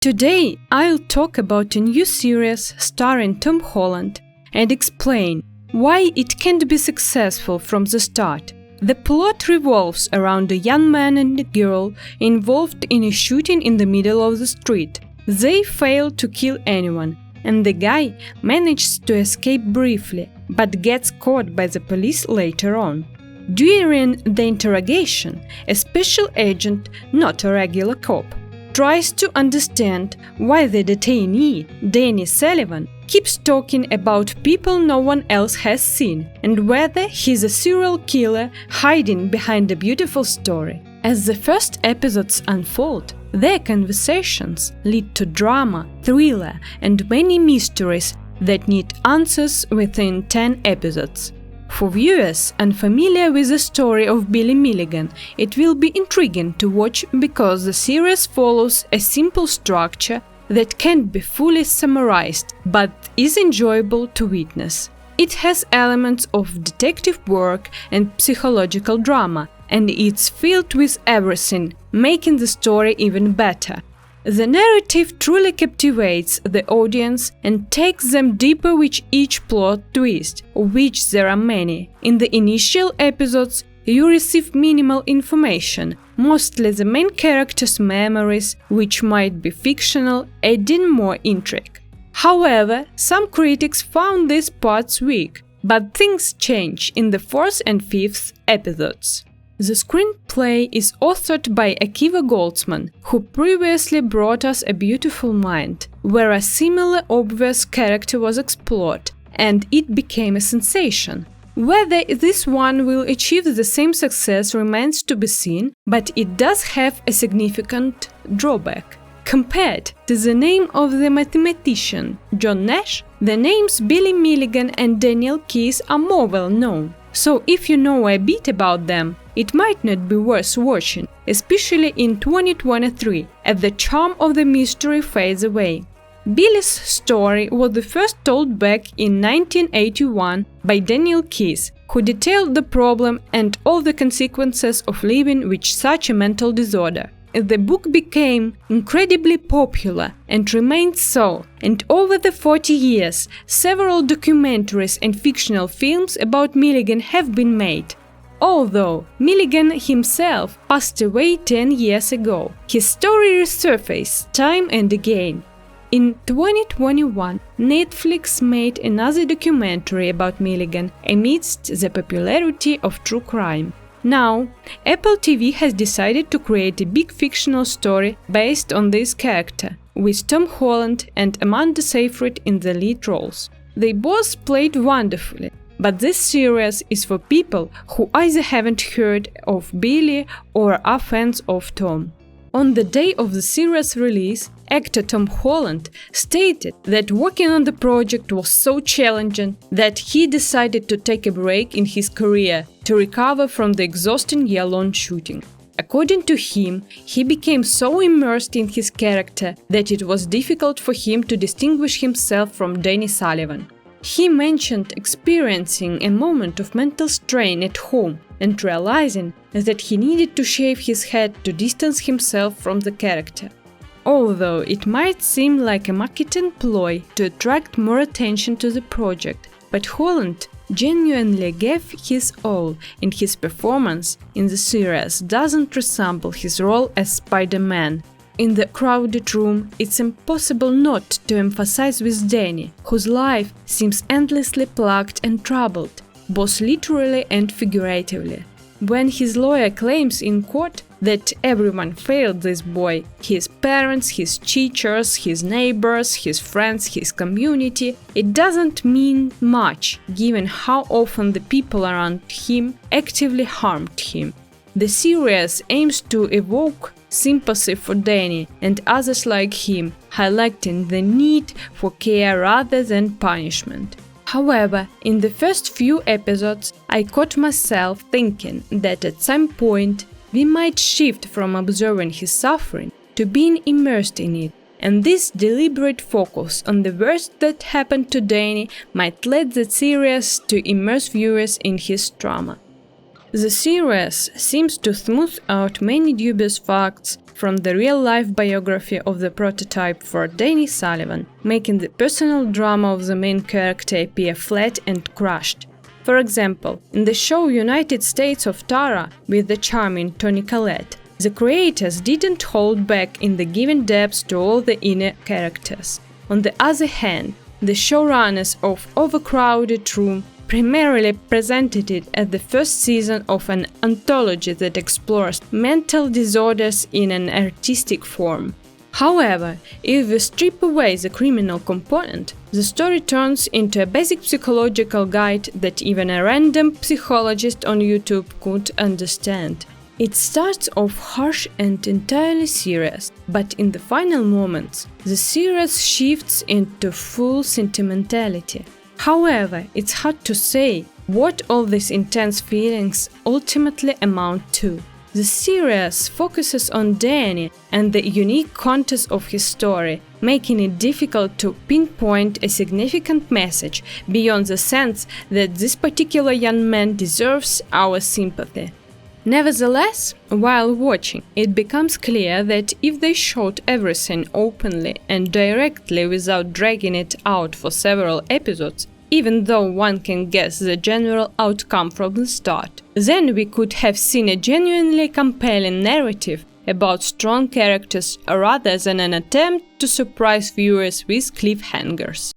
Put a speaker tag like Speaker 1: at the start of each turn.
Speaker 1: Today I'll talk about a new series starring Tom Holland and explain why it can't be successful from the start. The plot revolves around a young man and a girl involved in a shooting in the middle of the street. They fail to kill anyone, and the guy manages to escape briefly, but gets caught by the police later on. During the interrogation, a special agent, not a regular cop, tries to understand why the detainee, Danny Sullivan, keeps talking about people no one else has seen, and whether he's a serial killer hiding behind a beautiful story. As the first episodes unfold, their conversations lead to drama, thriller, and many mysteries that need answers within 10 episodes. For viewers unfamiliar with the story of Billy Milligan, it will be intriguing to watch because the series follows a simple structure that can't be fully summarized, but is enjoyable to witness. It has elements of detective work and psychological drama, and it's filled with everything, making the story even better. The narrative truly captivates the audience and takes them deeper with each plot twist, of which there are many. In the initial episodes, you receive minimal information, mostly the main characters' memories, which might be fictional, adding more intrigue. However, some critics found these parts weak, but things change in the 4th and 5th episodes. The screenplay is authored by Akiva Goldsman, who previously brought us A Beautiful Mind, where a similar obvious character was explored, and it became a sensation. Whether this one will achieve the same success remains to be seen, but it does have a significant drawback. Compared to the name of the mathematician John Nash, the names Billy Milligan and Daniel Keyes are more well known. So if you know a bit about them, it might not be worth watching, especially in 2023, as the charm of the mystery fades away. Billy's story was the first told back in 1981 by Daniel Keyes, who detailed the problem and all the consequences of living with such a mental disorder. The book became incredibly popular and remained so, and over the 40 years, several documentaries and fictional films about Milligan have been made. Although Milligan himself passed away 10 years ago, his story resurfaced time and again. In 2021, Netflix made another documentary about Milligan amidst the popularity of true crime. Now, Apple TV has decided to create a big fictional story based on this character, with Tom Holland and Amanda Seyfried in the lead roles. They both played wonderfully, but this series is for people who either haven't heard of Billy or are fans of Tom. On the day of the series release, actor Tom Holland stated that working on the project was so challenging that he decided to take a break in his career to recover from the exhausting year-long shooting. According to him, he became so immersed in his character that it was difficult for him to distinguish himself from Danny Sullivan. He mentioned experiencing a moment of mental strain at home and realizing that he needed to shave his head to distance himself from the character. Although it might seem like a marketing ploy to attract more attention to the project, but Holland genuinely gave his all, and his performance in the series doesn't resemble his role as Spider-Man. In the crowded room, it's impossible not to emphasize with Danny, whose life seems endlessly plagued and troubled, both literally and figuratively. When his lawyer claims in court that everyone failed this boy, his parents, his teachers, his neighbors, his friends, his community, it doesn't mean much, given how often the people around him actively harmed him. The series aims to evoke sympathy for Danny and others like him, highlighting the need for care rather than punishment. However, in the first few episodes, I caught myself thinking that at some point we might shift from observing his suffering to being immersed in it, and this deliberate focus on the worst that happened to Danny might lead the series to immerse viewers in his trauma. The series seems to smooth out many dubious facts from the real-life biography of the prototype for Danny Sullivan, making the personal drama of the main character appear flat and crushed. For example, in the show United States of Tara with the charming Toni Collette, the creators didn't hold back in the giving depth to all the inner characters. On the other hand, the showrunners of Overcrowded Room primarily presented it as the first season of an anthology that explores mental disorders in an artistic form. However, if we strip away the criminal component, the story turns into a basic psychological guide that even a random psychologist on YouTube could understand. It starts off harsh and entirely serious, but in the final moments, the serious shifts into full sentimentality. However, it's hard to say what all these intense feelings ultimately amount to. The series focuses on Danny and the unique context of his story, making it difficult to pinpoint a significant message beyond the sense that this particular young man deserves our sympathy. Nevertheless, while watching, it becomes clear that if they showed everything openly and directly without dragging it out for several episodes, even though one can guess the general outcome from the start, then we could have seen a genuinely compelling narrative about strong characters rather than an attempt to surprise viewers with cliffhangers.